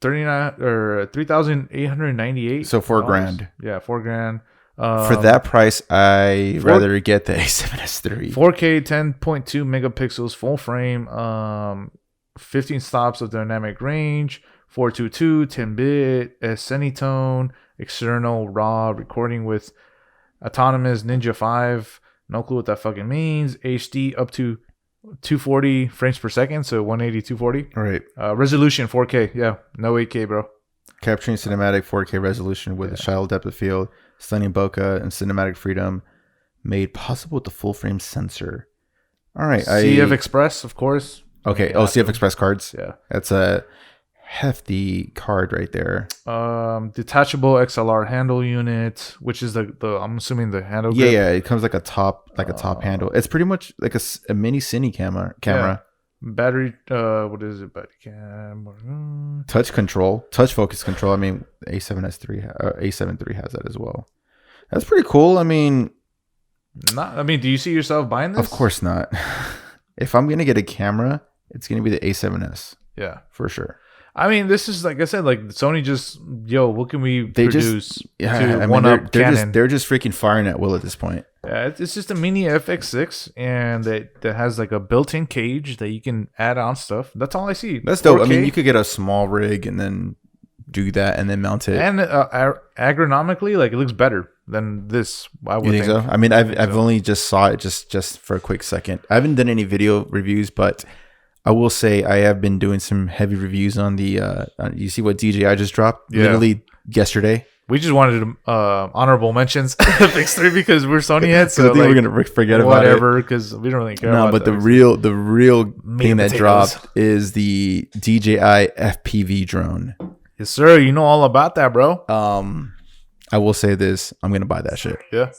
39 or 3,898.
So $4,000.
Yeah, $4,000.
For that price, I rather get the A7S III.
4K 10.2 megapixels full frame. 15 stops of dynamic range. 422 10-bit Sony external RAW recording with autonomous Ninja 5. No clue what that fucking means. HD up to 240 frames per second, so 180 240.
Right.
Resolution 4K. Yeah, no 8K, bro.
Capturing cinematic 4K resolution with a shallow depth of field, stunning bokeh, and cinematic freedom, made possible with the full frame sensor. All right.
CF Express, of course.
Okay. Oh, CF Express cards.
Yeah.
That's a hefty card right there.
Detachable XLR handle unit, which is the I'm assuming the handle grip.
Yeah, it comes like a top handle. It's pretty much like a mini cine camera.
Yeah. Battery, what is it? Battery camera.
Touch focus control. I mean, A7S III, A7 III has that as well. That's pretty cool. I mean,
do you see yourself buying this?
Of course not. If I'm gonna get a camera, it's gonna be the A7S.
Yeah,
for sure.
I mean, this is like I said, like Sony just what can we produce?
They're just freaking firing at will at this point.
Yeah, it's just a mini FX6, and that has like a built-in cage that you can add on stuff. That's all I see.
That's dope. 4K. I mean, you could get a small rig and then do that and then mount it.
And agronomically, like it looks better than this. I would
think so. I mean, I've only just saw it just for a quick second. I haven't done any video reviews, but I will say I have been doing some heavy reviews on the. You see what DJI just dropped literally yesterday.
We just wanted honorable mentions FX3 because we're Sony heads, so
we're gonna forget about it.
Whatever, because we don't really care.
No, but the real thing that dropped is the DJI FPV drone.
Yes, sir. You know all about that, bro.
I will say this: I'm gonna buy that shit.
Yeah.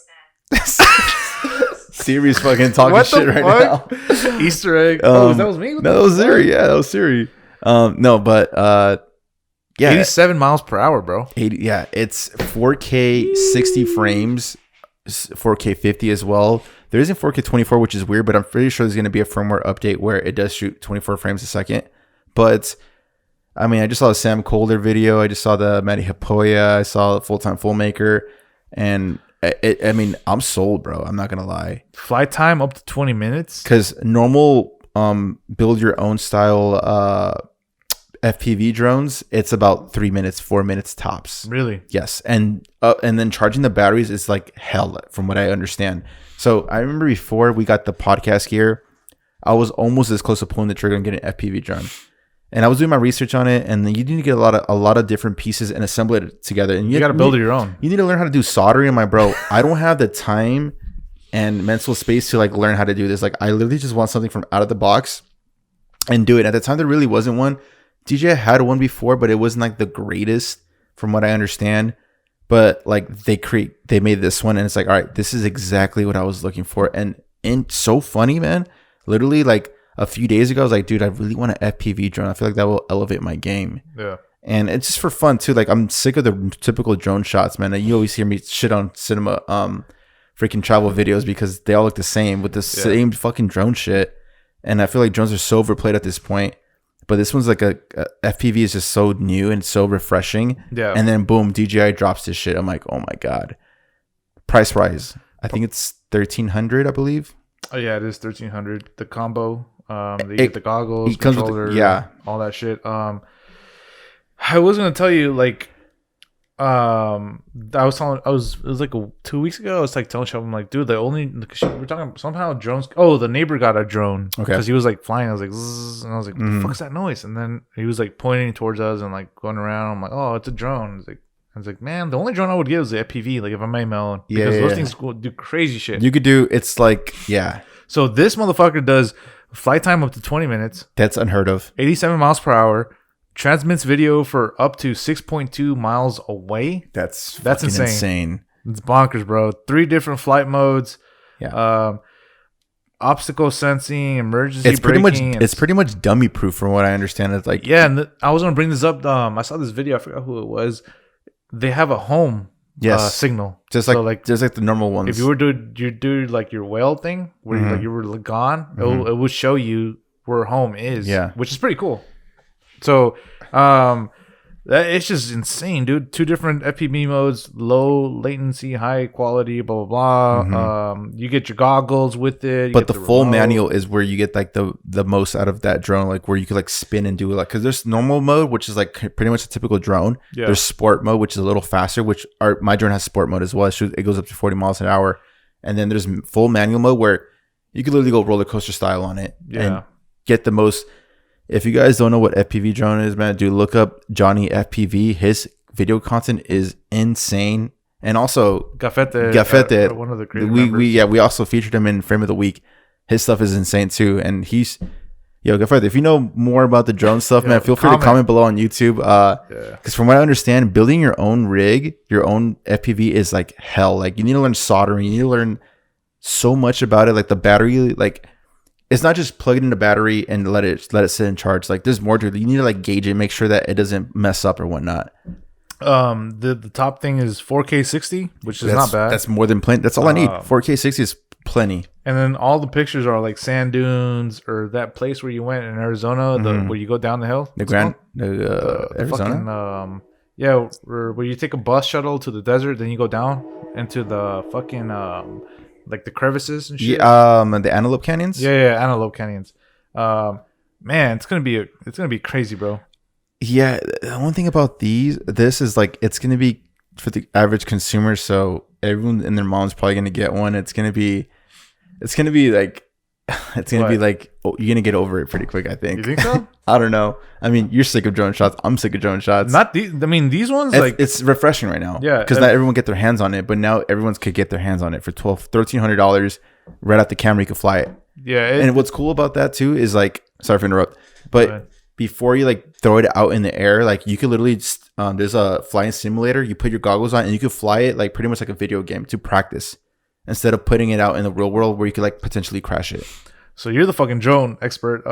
Siri's fucking talking shit right now.
Easter egg. That was me.
No, that was Siri. Yeah, that was Siri. No, but yeah,
87 miles per hour, bro.
80. Yeah, it's 4K 60 frames, 4K 50 as well. There isn't 4K 24, which is weird, but I'm pretty sure there's going to be a firmware update where it does shoot 24 frames a second. But I mean, I just saw the Sam Colder video. I just saw the Matty Hapoya. I saw the Full-Time Filmmaker, and I mean, I'm sold, bro. I'm not gonna lie.
Flight time up to 20 minutes.
Because normal build your own style FPV drones, it's about 3 minutes, 4 minutes tops.
Really?
Yes. And then charging the batteries is like hell, from what I understand. So I remember before we got the podcast gear, I was almost as close to pulling the trigger and getting an FPV drone. And I was doing my research on it, and then you need to get a lot of different pieces and assemble it together. And
you got to build it your own.
You need to learn how to do soldering. And my bro, I don't have the time and mental space to like learn how to do this. Like, I literally just want something from out of the box and do it. At the time, there really wasn't one. DJI had one before, but it wasn't like the greatest from what I understand. But like they made this one, and it's like, all right, this is exactly what I was looking for. And so funny, man. Literally, like a few days ago, I was like, dude, I really want an FPV drone. I feel like that will elevate my game.
Yeah.
And it's just for fun too. Like, I'm sick of the typical drone shots, man. You always hear me shit on cinema, freaking travel videos because they all look the same with the same fucking drone shit. And I feel like drones are so overplayed at this point. But this one's like a FPV is just so new and so refreshing.
Yeah.
And then boom, DJI drops this shit. I'm like, oh my god. Price wise, I think it's $1,300, I believe.
Oh yeah, it is $1,300. The combo, you get the goggles,
it comes
controller,
with
all that shit. I was gonna tell you, like, it was like 2 weeks ago. I was like telling Shelby, I'm like, dude, we're talking somehow drones. Oh, the neighbor got a drone because he was like flying. I was like, zzz, and I was like, what the fuck's that noise? And then he was like pointing towards us and like going around. I'm like, oh, it's a drone. I was like, man, the only drone I would get is the FPV. Like if I made my own, because those things do crazy shit.
You could do. It's like
So this motherfucker does flight time up to 20 minutes.
That's unheard of.
87 miles per hour. Transmits video for up to 6.2 miles away.
That's
insane. It's bonkers, bro. 3 different flight modes.
Yeah.
Obstacle sensing, emergency
braking. It's pretty much dummy proof from what I understand. It's like
and I was gonna bring this up. I saw this video. I forgot who it was. They have a home signal,
just like the normal ones.
If you were do like your whale thing where you were gone, it would show you where home is.
Yeah,
which is pretty cool. So, It's just insane, dude. 2 different FPV modes: low latency, high quality, blah blah blah. You get your goggles with it,
but the full manual is where you get like the most out of that drone, like where you could like spin and do it, like because there's normal mode, which is like pretty much a typical drone. Yeah. There's sport mode, which is a little faster, which my drone has sport mode as well. It goes up to 40 miles an hour, and then there's full manual mode where you could literally go roller coaster style on it and get the most. If you guys don't know what FPV drone is, man, dude, look up Johnny FPV. His video content is insane. And also Gafete,
one of the creative members.
we also featured him in Frame of the Week. His stuff is insane too. And Gafete, if you know more about the drone stuff, man, feel free to comment below on YouTube. Because from what I understand, building your own rig, your own FPV is like hell. Like you need to learn soldering. You need to learn so much about it. Like the battery, like it's not just plug it in the battery and let it sit and charge. Like there's more to it. You need to like gauge it, make sure that it doesn't mess up or whatnot.
The top thing is 4K 60, which is not bad.
That's more than plenty. That's all I need. 4K 60 is plenty.
And then all the pictures are like sand dunes or that place where you went in Arizona, where you go down the hill.
Arizona.
Where you take a bus shuttle to the desert, then you go down into the fucking like the crevices and shit.
The Antelope Canyons.
Yeah, Antelope Canyons. Man, it's gonna be crazy, bro.
Yeah, the one thing about this is like it's gonna be for the average consumer. So everyone and their mom's probably gonna get one. It's gonna be like you're gonna get over it pretty quick. I think.
You think so?
I don't know. I mean, you're sick of drone shots. I'm sick of drone shots.
These ones
it's refreshing right now.
Yeah,
because not everyone get their hands on it, but now everyone could get their hands on it for $1,300 right off the camera. You could fly it.
Yeah,
and what's cool about that too is like, sorry for interrupt, but before you like throw it out in the air, like you could literally there's a flying simulator. You put your goggles on and you could fly it like pretty much like a video game to practice instead of putting it out in the real world where you could like potentially crash it.
So you're the fucking drone expert.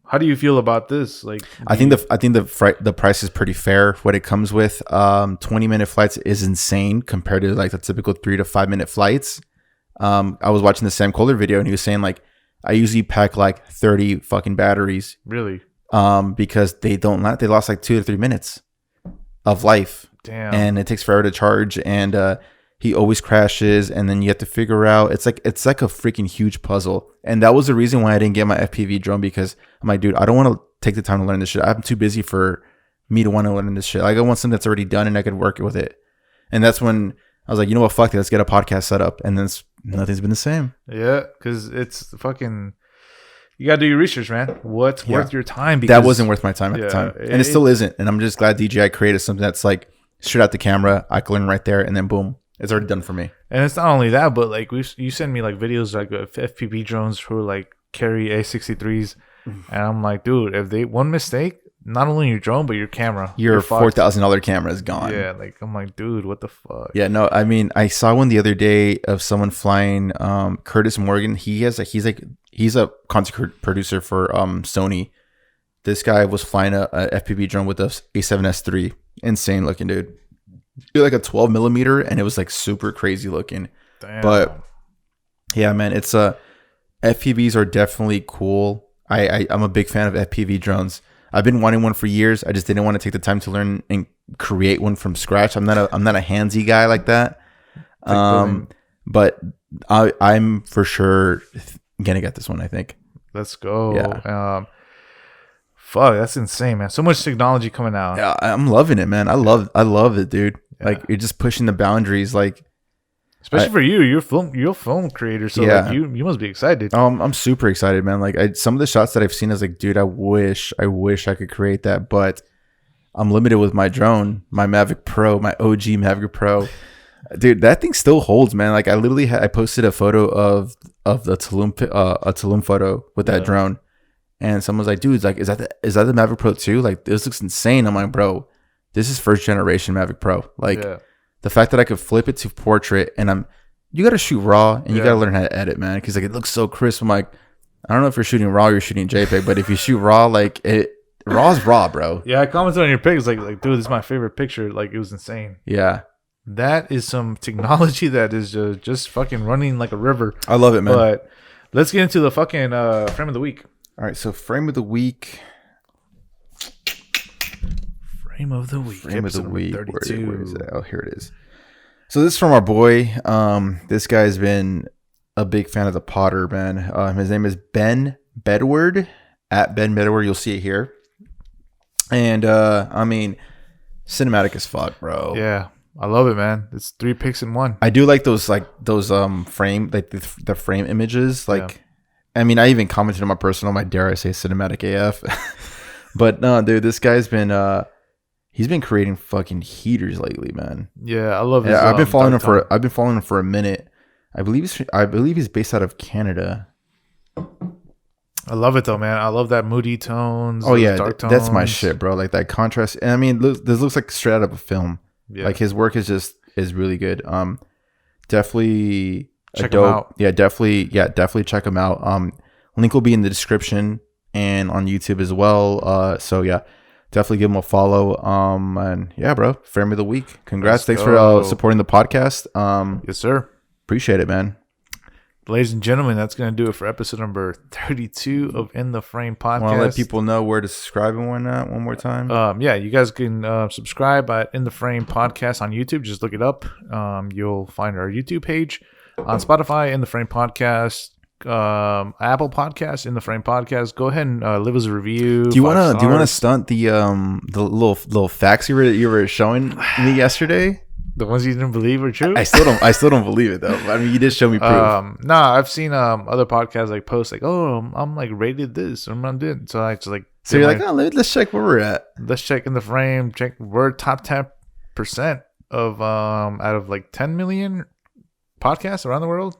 How do you feel about this? Like,
I think the price is pretty fair. What it comes with, 20-minute flights is insane compared to like the typical 3 to 5 minute flights. I was watching the Sam Kohler video and he was saying like, I usually pack like 30 fucking batteries.
Really?
Because they lost like 2 to 3 minutes of life.
Damn.
And it takes forever to charge, and he always crashes, and then you have to figure out it's like a freaking huge puzzle. And that was the reason why I didn't get my FPV drone, because I'm like, dude, I don't want to take the time to learn this shit. I'm too busy for me to want to learn this shit. Like I want something that's already done and I could work with it. And that's when I was like, you know what, fuck it, let's get a podcast set up. And then nothing's been the same.
Yeah, because it's fucking, you gotta do your research, man. What's worth your time? Because
that wasn't worth my time at the time, and it still isn't. And I'm just glad DJI created something that's like straight out the camera. I can learn right there, and then boom, it's already done for me.
And it's not only that, but like you send me like videos like of FPV drones who like carry A63s, and I'm like, dude, if they one mistake, not only your drone but your camera,
your $4,000 camera is gone.
Yeah, like I'm like, dude, what the fuck?
Yeah, no, I mean, I saw one the other day of someone flying. Curtis Morgan. He's a content producer for Sony. This guy was flying a FPV drone with a A7S III. Insane looking, dude. Like a 12 millimeter, and it was like super crazy looking.
Damn.
But yeah, man, it's FPVs are definitely cool. I'm a big fan of FPV drones. I've been wanting one for years. I just didn't want to take the time to learn and create one from scratch. I'm not a handsy guy like that. But I'm for sure gonna get this one, I think.
Let's go.
Yeah.
Fuck, that's insane, man. So much technology coming out.
Yeah, I'm loving it, man. I love it, dude. Yeah. Like you're just pushing the boundaries, like
especially for you. You're a film creator, so like, you must be excited.
I'm super excited, man. Like some of the shots that I've seen, I was like, dude, I wish I could create that, but I'm limited with my drone, my Mavic Pro, my OG Mavic Pro. Dude, that thing still holds, man. Like I literally I posted a photo of the Tulum photo with that drone, and someone's like, dude, like is that the Mavic Pro 2? Like this looks insane. I'm like, bro, this is first generation Mavic Pro. Like the fact that I could flip it to portrait, and you got to shoot raw, and you got to learn how to edit, man, because like it looks so crisp. I'm like, I don't know if you're shooting raw or you're shooting JPEG, but if you shoot raw, like raw's raw, bro.
Yeah, I commented on your pics like dude, this is my favorite picture. Like it was insane.
Yeah.
That is some technology that is just fucking running like a river.
I love it, man.
But let's get into the fucking frame of the week.
All right, so frame of the week.
Frame of the week.
Frame of the week. Where is it? Oh, here it is. So this is from our boy. This guy's been a big fan of the Potter, man. His name is Ben Bedward, at Ben Bedward. You'll see it here. And I mean, cinematic as fuck, bro.
Yeah, I love it, man. It's 3 pics in one.
I do like those frame, like the frame images. Like, yeah. I mean, I even commented on my personal, my dare I say cinematic AF. But no, dude, this guy's been he's been creating fucking heaters lately, man.
Yeah, I love his,
yeah, I've been following him for a minute. I believe he's based out of Canada.
I love it though, man. I love that moody tones.
Oh yeah, dark tones. That's my shit, bro. Like that contrast. And I mean, this looks like straight out of a film. Yeah. Like his work is really good. Definitely
check him out.
Yeah, definitely check him out. Link will be in the description and on YouTube as well. So yeah, definitely give him a follow. And yeah, bro, Frame of the Week. Congrats. Thanks for supporting the podcast.
Yes, sir.
Appreciate it, man.
Ladies and gentlemen, that's going to do it for episode number 32 of In the Frame podcast.
Want to let people know where to subscribe and whatnot one more time?
Yeah, you guys can subscribe at In the Frame podcast on YouTube. Just look it up. You'll find our YouTube page. On Spotify, In the Frame podcast. Apple Podcast, In the Frame podcast. Go ahead and leave us a review.
Do you want to stunt the little facts you were showing me yesterday?
The ones you didn't believe were true.
I still don't believe it though. I mean, you did show me proof.
I've seen other podcasts like post like, oh, I'm like rated this, I'm not doing. So I just like.
So you're like, oh, let's check where we're at.
Let's check In the Frame. Check we're top 10% of out of like 10 million podcasts around the world.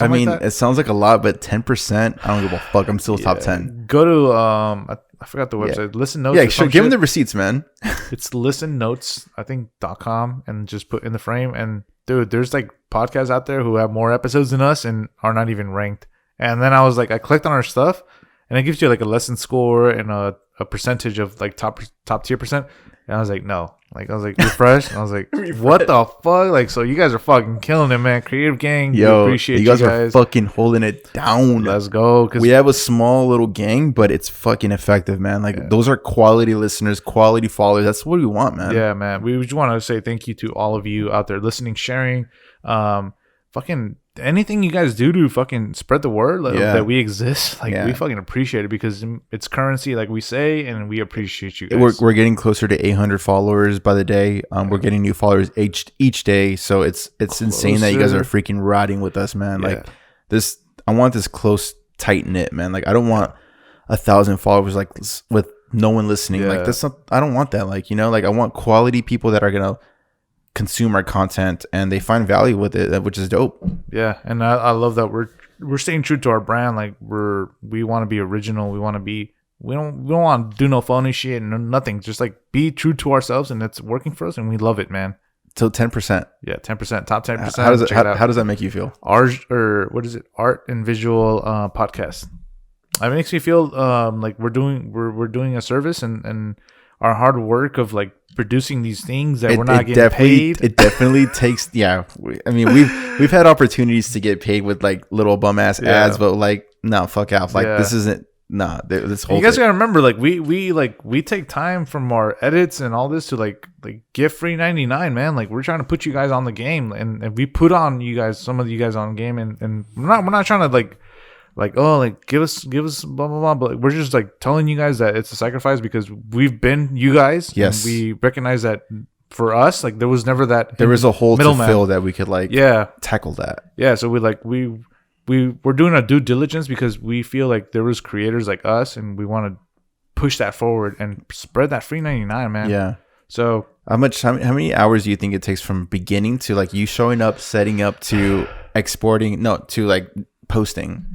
I mean, it sounds like a lot, but 10%. I don't give a fuck. I'm still top 10.
Go to I forgot the website. Yeah. Listen Notes.
Yeah, sure. Give them the receipts, man.
It's Listen Notes, I think .com, and just put In the Frame. And dude, there's like podcasts out there who have more episodes than us and are not even ranked. And then I was like, I clicked on our stuff, and it gives you like a lesson score and a percentage of like top tier percent. And I was like, no. Like I was like, refresh. And I was like, what the fuck? Like, so you guys are fucking killing it, man. Creative gang.
Yo, appreciate you guys are fucking holding it down.
Let's go.
We have a small little gang, but it's fucking effective, man. Like those are quality listeners, quality followers. That's what we want, man.
Yeah, man. We just want to say thank you to all of you out there listening, sharing, fucking anything you guys do to fucking spread the word that we exist. Like we fucking appreciate it because it's currency, like we say, and we appreciate you guys.
We're getting closer to 800 followers by the day. We're getting new followers each day, so it's insane that you guys are freaking riding with us, man. Like this, I want this close, tight knit, man. Like I don't want 1,000 followers like with no one listening. Like that's not. I don't want that. Like like I want quality people that are gonna consume our content and they find value with it, which is dope.
Yeah, and I love that we're staying true to our brand. Like we want to be original. We want to be. We don't want to do no phony shit and nothing. Just like be true to ourselves, and it's working for us, and we love it, man.
So 10%.
Yeah, 10%, top 10%.
How does that make you feel?
Art and visual podcast. It makes me feel like we're doing a service and our hard work of like producing these things that we're not getting paid.
It definitely takes. Yeah, I mean we've had opportunities to get paid with like little bum ass ads, but like no, fuck out. Like this isn't. Nah, this whole.
You guys gotta remember, like we take time from our edits and all this to like gift free $99, man. Like we're trying to put you guys on the game, and we put on you guys, some of you guys on the game, and we're not trying to give us blah blah blah, but like, we're just like telling you guys that it's a sacrifice because we've been you guys.
Yes,
and we recognize that for us, like there was never that.
There was a hole to fill that we could tackle that.
Yeah, so we're doing our due diligence because we feel like there was creators like us, and we want to push that forward and spread that free $99, man.
Yeah.
So
how many hours do you think it takes from beginning to like you showing up, setting up to exporting? No, to like posting.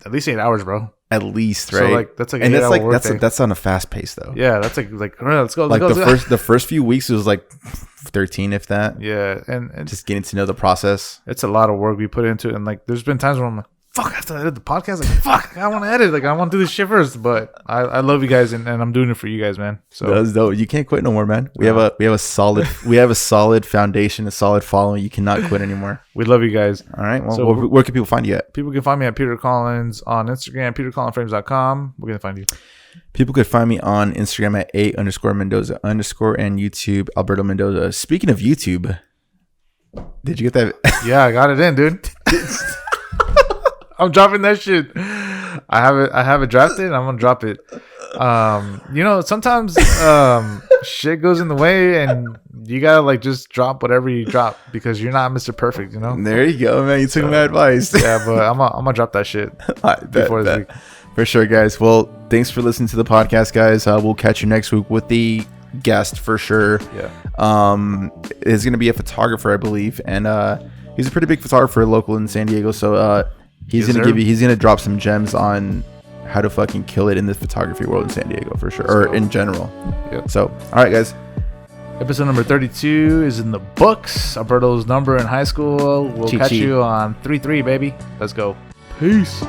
At least 8 hours, bro.
At least, right?
So like that's like an 8-hour work day.
That's on a fast pace though.
Yeah, that's like all right, let's go.
Like the first few weeks it was like 13, if that.
Yeah, and
just getting to know the process.
It's a lot of work we put into it, and like there's been times where I'm like, fuck, I have to edit the podcast. Like, fuck, I want to edit. Like, I want to do this shit first. But I love you guys, and I'm doing it for you guys, man. So
that's dope. You can't quit no more, man. We have a solid foundation, a solid following. You cannot quit anymore.
We love you guys.
All right. Well, so where can people find you at?
People can find me at Peter Collins on Instagram, petercollinsframes.com. Where can they find you?
People could find me on Instagram at @A_Mendoza_ and YouTube, Alberto Mendoza. Speaking of YouTube, did you get that?
Yeah, I got it in, dude. I'm dropping that shit. I have it drafted. I'm gonna drop it. Sometimes shit goes in the way, and you gotta like just drop whatever you drop because you're not Mr. Perfect, you know.
There you go, man. You took my advice.
Yeah, but I'm gonna drop that shit before this week.
For sure, guys. Well, thanks for listening to the podcast, guys. We'll catch you next week with the guest for sure.
Yeah.
Is gonna be a photographer, I believe, and he's a pretty big photographer local in San Diego. So he's gonna drop some gems on how to fucking kill it in the photography world in San Diego for sure, or in general.
Yep.
So, all right, guys.
Episode number 32 is in the books. Alberto's number in high school. We'll catch you on 3-3, baby. Let's go. Peace.